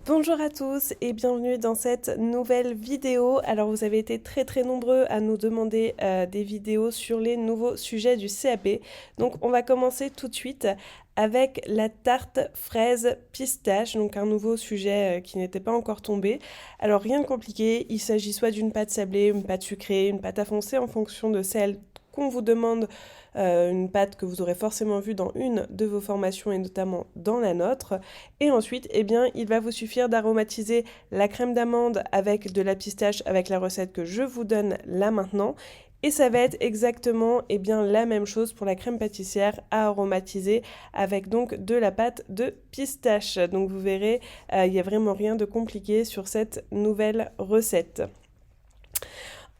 Bonjour à tous et bienvenue dans cette nouvelle vidéo. Alors vous avez été très nombreux à nous demander des vidéos sur les nouveaux sujets du CAP. Donc on va commencer tout de suite avec la tarte fraise pistache, donc un nouveau sujet qui n'était pas encore tombé. Alors rien de compliqué, il s'agit soit d'une pâte sablée, une pâte sucrée, une pâte à foncer en fonction de celle qu'on vous demande, une pâte que vous aurez forcément vue dans une de vos formations et notamment dans la nôtre. Et ensuite, eh bien, il va vous suffire d'aromatiser la crème d'amande avec de la pistache avec la recette que je vous donne là maintenant. Et ça va être exactement eh bien, la même chose pour la crème pâtissière à aromatiser avec donc de la pâte de pistache. Donc vous verrez, il n'y a vraiment rien de compliqué sur cette nouvelle recette.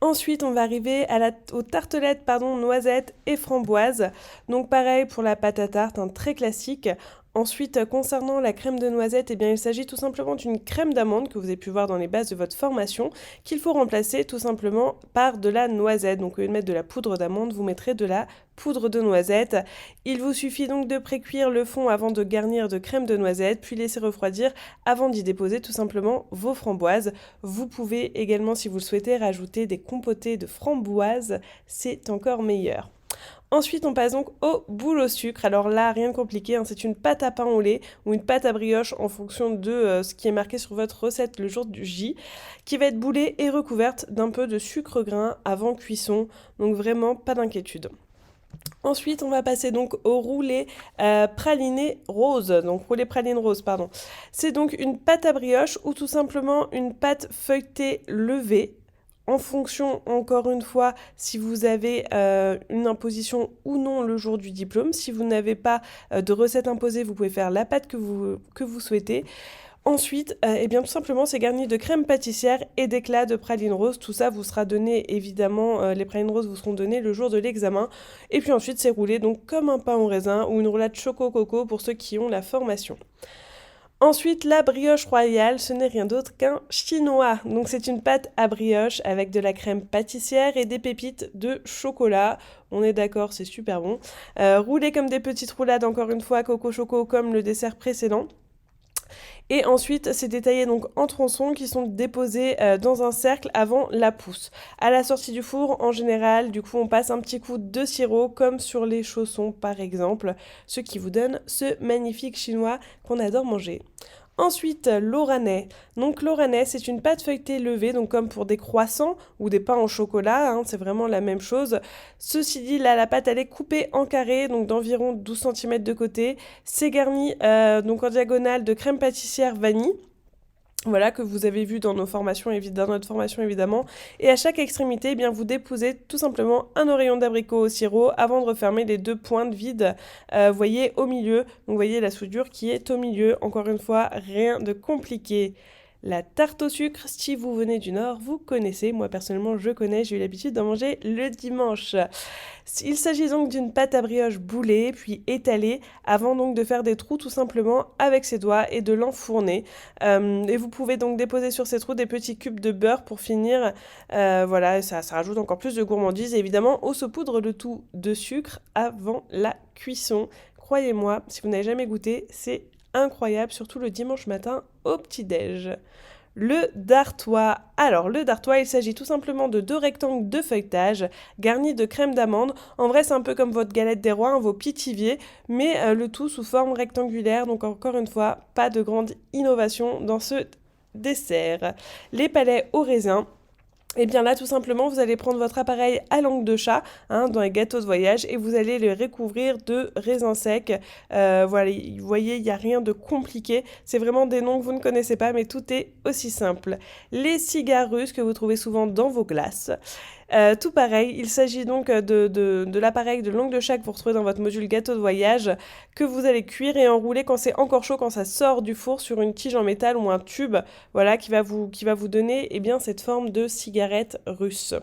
Ensuite, on va arriver aux tartelettes noisettes et framboises. Donc pareil pour la pâte à tarte, très classique. Ensuite, concernant la crème de noisette, eh bien, il s'agit tout simplement d'une crème d'amande que vous avez pu voir dans les bases de votre formation, qu'il faut remplacer tout simplement par de la noisette. Donc au lieu de mettre de la poudre d'amande, vous mettrez de la poudre de noisette. Il vous suffit donc de précuire le fond avant de garnir de crème de noisette, puis laisser refroidir avant d'y déposer tout simplement vos framboises. Vous pouvez également, si vous le souhaitez, rajouter des compotés de framboises, c'est encore meilleur. Ensuite, on passe donc au boule au sucre. Alors là, rien de compliqué, c'est une pâte à pain au lait ou une pâte à brioche en fonction de ce qui est marqué sur votre recette le jour du J, qui va être boulée et recouverte d'un peu de sucre grain avant cuisson. Donc vraiment, pas d'inquiétude. Ensuite, on va passer donc au roulé praliné rose. Donc roulé praline rose, pardon. C'est donc une pâte à brioche ou tout simplement une pâte feuilletée levée en fonction, encore une fois, si vous avez une imposition ou non le jour du diplôme. Si vous n'avez pas de recette imposée, vous pouvez faire la pâte que vous souhaitez. Ensuite, eh bien, tout simplement, c'est garni de crème pâtissière et d'éclats de praline rose. Tout ça vous sera donné, évidemment, les pralines roses vous seront données le jour de l'examen. Et puis ensuite, c'est roulé donc comme un pain au raisin ou une roulade choco-coco pour ceux qui ont la formation. Ensuite, la brioche royale, ce n'est rien d'autre qu'un chinois. Donc c'est une pâte à brioche avec de la crème pâtissière et des pépites de chocolat. On est d'accord, c'est super bon. Roulé comme des petites roulades, encore une fois, coco choco comme le dessert précédent. Et ensuite, c'est détaillé donc en tronçons qui sont déposés dans un cercle avant la pousse. À la sortie du four, en général, du coup, on passe un petit coup de sirop, comme sur les chaussons par exemple, ce qui vous donne ce magnifique chinois qu'on adore manger. Ensuite, l'oranais. Donc l'oranais, c'est une pâte feuilletée levée, donc comme pour des croissants ou des pains au chocolat, c'est vraiment la même chose. Ceci dit, là, la pâte, elle est coupée en carrés, donc d'environ 12 cm de côté. C'est garni donc en diagonale de crème pâtissière vanille. Voilà, que vous avez vu dans nos formations, dans notre formation évidemment. Et à chaque extrémité, eh bien, vous déposez tout simplement un oreillon d'abricot au sirop avant de refermer les deux pointes vides, voyez, au milieu. Donc, vous voyez la soudure qui est au milieu. Encore une fois, rien de compliqué. La tarte au sucre, si vous venez du Nord, vous connaissez. Moi, personnellement, je connais. J'ai eu l'habitude d'en manger le dimanche. Il s'agit donc d'une pâte à brioche boulée, puis étalée, avant donc de faire des trous tout simplement avec ses doigts et de l'enfourner. Et vous pouvez donc déposer sur ces trous des petits cubes de beurre pour finir. Voilà, ça rajoute encore plus de gourmandise. Et évidemment, on saupoudre le tout de sucre avant la cuisson. Croyez-moi, si vous n'avez jamais goûté, c'est incroyable, surtout le dimanche matin au petit-déj. Le dartois. Alors, le dartois, il s'agit tout simplement de deux rectangles de feuilletage garnis de crème d'amande. En vrai, c'est un peu comme votre galette des rois, vos pitiviers, mais le tout sous forme rectangulaire. Donc, encore une fois, pas de grande innovation dans ce dessert. Les palais au raisin. Et bien là, tout simplement, vous allez prendre votre appareil à langue de chat, dans les gâteaux de voyage, et vous allez les recouvrir de raisins secs. Voilà, vous voyez, il n'y a rien de compliqué. C'est vraiment des noms que vous ne connaissez pas, mais tout est aussi simple. Les cigares russes que vous trouvez souvent dans vos glaces. Tout pareil, il s'agit donc de l'appareil de langue de chat que vous retrouvez dans votre module gâteau de voyage, que vous allez cuire et enrouler quand c'est encore chaud, quand ça sort du four sur une tige en métal ou un tube, voilà, qui va vous donner eh bien, cette forme de cigarette russe.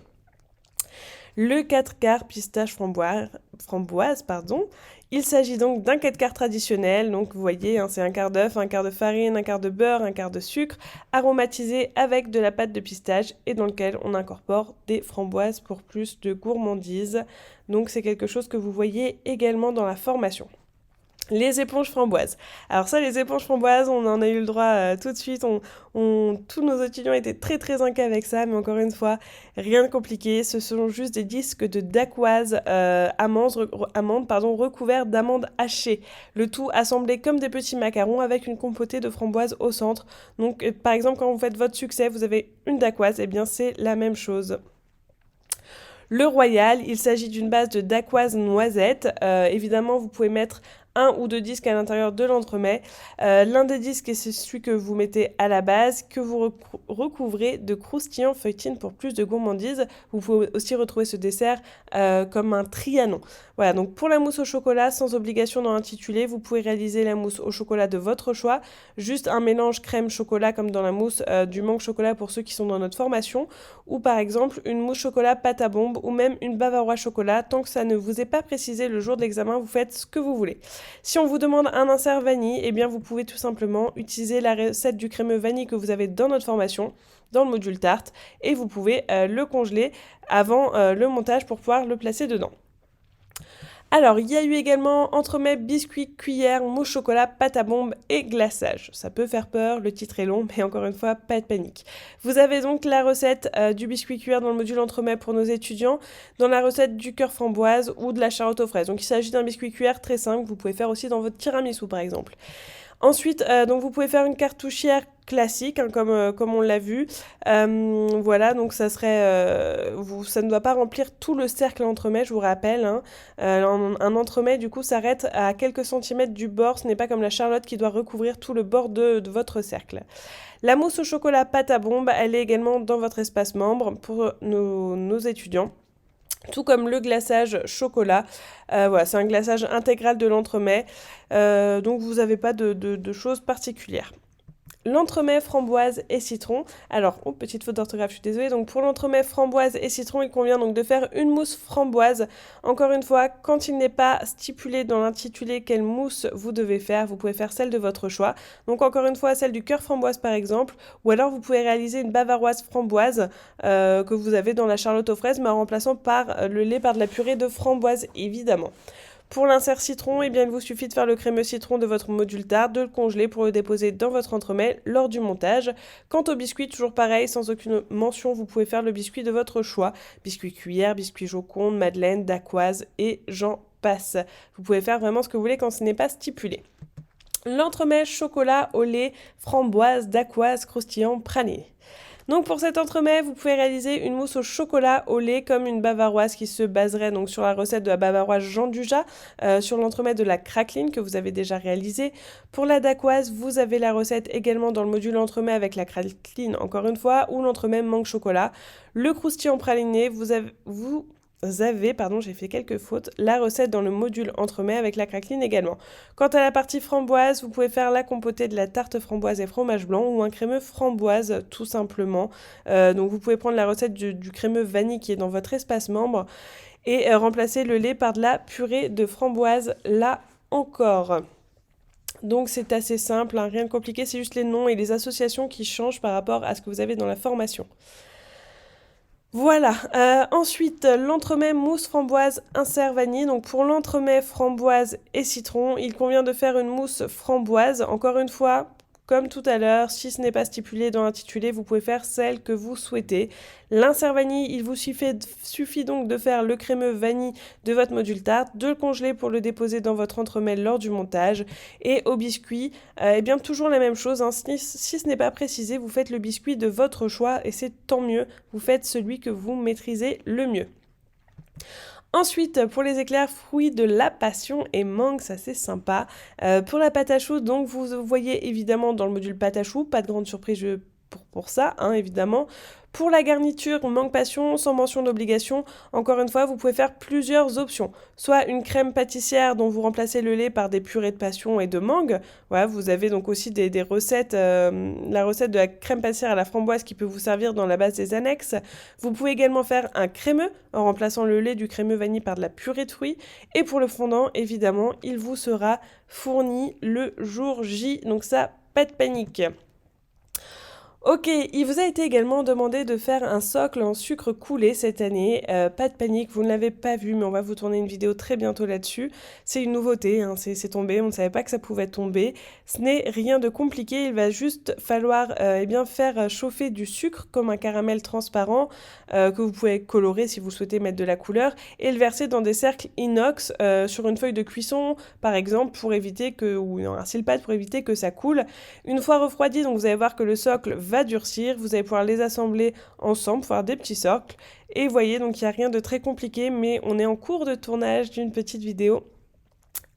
Le 4 quarts pistache framboise, pardon. Il s'agit donc d'un 4 quarts traditionnel, donc vous voyez, c'est un quart d'œuf, un quart de farine, un quart de beurre, un quart de sucre, aromatisé avec de la pâte de pistache et dans lequel on incorpore des framboises pour plus de gourmandise. Donc c'est quelque chose que vous voyez également dans la formation. Les éponges framboises. Alors ça, les éponges framboises, on en a eu le droit tout de suite. Tous nos étudiants étaient très très inquiets avec ça, mais encore une fois, rien de compliqué. Ce sont juste des disques de dacquoise amandes, recouverts d'amandes hachées. Le tout assemblé comme des petits macarons avec une compotée de framboises au centre. Donc par exemple, quand vous faites votre succès, vous avez une dacquoise, et bien c'est la même chose. Le royal, il s'agit d'une base de dacquoise noisette. Évidemment, vous pouvez mettre un ou deux disques à l'intérieur de l'entremet. L'un des disques, c'est celui que vous mettez à la base, que vous recouvrez de croustillants feuilletines pour plus de gourmandise. Vous pouvez aussi retrouver ce dessert comme un trianon. Voilà, donc pour la mousse au chocolat, sans obligation dans l'intitulé, vous pouvez réaliser la mousse au chocolat de votre choix. Juste un mélange crème-chocolat comme dans la mousse du mangue chocolat pour ceux qui sont dans notre formation. Ou par exemple une mousse chocolat pâte à bombe ou même une bavarois chocolat. Tant que ça ne vous est pas précisé le jour de l'examen, vous faites ce que vous voulez. Si on vous demande un insert vanille, eh bien vous pouvez tout simplement utiliser la recette du crémeux vanille que vous avez dans notre formation, dans le module tarte, et vous pouvez le congeler avant le montage pour pouvoir le placer dedans. Alors, il y a eu également entremets, biscuits, cuillères, mousse chocolat, pâte à bombe et glaçage. Ça peut faire peur, le titre est long, mais encore une fois, pas de panique. Vous avez donc la recette du biscuit cuillère dans le module entremets pour nos étudiants, dans la recette du cœur framboise ou de la charlotte aux fraises. Donc il s'agit d'un biscuit cuillère très simple, vous pouvez faire aussi dans votre tiramisu par exemple. Ensuite, donc vous pouvez faire une cartouchière classique, hein, comme on l'a vu. Voilà, donc ça ne doit pas remplir tout le cercle entremets, je vous rappelle. Hein. Un entremets, du coup, s'arrête à quelques centimètres du bord. Ce n'est pas comme la charlotte qui doit recouvrir tout le bord de votre cercle. La mousse au chocolat pâte à bombe, elle est également dans votre espace membre pour nos étudiants. Tout comme le glaçage chocolat. Voilà, c'est un glaçage intégral de l'entremet. Donc vous n'avez pas de choses particulières. L'entremet framboise et citron. Alors, petite faute d'orthographe, je suis désolée. Donc pour l'entremet framboise et citron, il convient donc de faire une mousse framboise. Encore une fois, quand il n'est pas stipulé dans l'intitulé quelle mousse vous devez faire, vous pouvez faire celle de votre choix. Donc encore une fois, celle du cœur framboise par exemple. Ou alors vous pouvez réaliser une bavaroise framboise que vous avez dans la charlotte aux fraises, mais en remplaçant par le lait par de la purée de framboise évidemment. Pour l'insert citron, eh bien, il vous suffit de faire le crémeux citron de votre module tarte, de le congeler pour le déposer dans votre entremets lors du montage. Quant au biscuit, toujours pareil, sans aucune mention, vous pouvez faire le biscuit de votre choix. Biscuit cuillère, biscuit joconde, madeleine, dacquoise et j'en passe. Vous pouvez faire vraiment ce que vous voulez quand ce n'est pas stipulé. L'entremet chocolat au lait, framboise, dacquoise, croustillant, praliné. Donc pour cet entremets, vous pouvez réaliser une mousse au chocolat au lait comme une bavaroise qui se baserait donc sur la recette de la bavaroise Jean Dujat, sur l'entremet de la craqueline que vous avez déjà réalisé. Pour la dacquoise, vous avez la recette également dans le module entremets avec la craqueline encore une fois, ou l'entremet mangue chocolat. Le croustillant praliné, vous avez, j'ai fait quelques fautes, la recette dans le module entremets avec la craqueline également. Quant à la partie framboise, vous pouvez faire la compotée de la tarte framboise et fromage blanc ou un crémeux framboise tout simplement. Donc vous pouvez prendre la recette du crémeux vanille qui est dans votre espace membre et remplacer le lait par de la purée de framboise là encore. Donc c'est assez simple, hein, rien de compliqué, c'est juste les noms et les associations qui changent par rapport à ce que vous avez dans la formation. Voilà, ensuite l'entremet mousse framboise insert vanille. Donc pour l'entremet framboise et citron, il convient de faire une mousse framboise. Encore une fois, comme tout à l'heure, si ce n'est pas stipulé dans l'intitulé, vous pouvez faire celle que vous souhaitez. L'insert vanille, il vous suffit donc de faire le crémeux vanille de votre module tarte, de le congeler pour le déposer dans votre entremets lors du montage. Et au biscuit, eh bien toujours la même chose, hein. Si ce n'est pas précisé, vous faites le biscuit de votre choix et c'est tant mieux, vous faites celui que vous maîtrisez le mieux. Ensuite, pour les éclairs, fruits de la passion et mangue, ça c'est sympa. Pour la pâte à choux, donc vous voyez évidemment dans le module pâte à choux, pas de grande surprise pour ça, hein, évidemment. Pour la garniture, mangue passion, sans mention d'obligation, encore une fois, vous pouvez faire plusieurs options. Soit une crème pâtissière dont vous remplacez le lait par des purées de passion et de mangue. Voilà, vous avez donc aussi des recettes, la recette de la crème pâtissière à la framboise qui peut vous servir dans la base des annexes. Vous pouvez également faire un crémeux en remplaçant le lait du crémeux vanille par de la purée de fruits. Et pour le fondant, évidemment, il vous sera fourni le jour J. Donc ça, pas de panique. Ok, il vous a été également demandé de faire un socle en sucre coulé cette année. Pas de panique, vous ne l'avez pas vu, mais on va vous tourner une vidéo très bientôt là-dessus. C'est une nouveauté, hein, c'est tombé, on ne savait pas que ça pouvait tomber. Ce n'est rien de compliqué, il va juste falloir eh bien, faire chauffer du sucre comme un caramel transparent que vous pouvez colorer si vous souhaitez mettre de la couleur et le verser dans des cercles inox sur une feuille de cuisson par exemple pour éviter que, ou un silpad pour éviter que ça coule. Une fois refroidi, donc vous allez voir que le socle va durcir, vous allez pouvoir les assembler ensemble, faire des petits socles. Et vous voyez, donc il n'y a rien de très compliqué, mais on est en cours de tournage d'une petite vidéo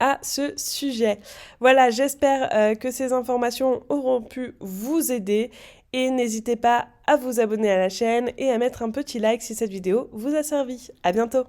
à ce sujet. Voilà, j'espère que ces informations auront pu vous aider et n'hésitez pas à vous abonner à la chaîne et à mettre un petit like si cette vidéo vous a servi. À bientôt!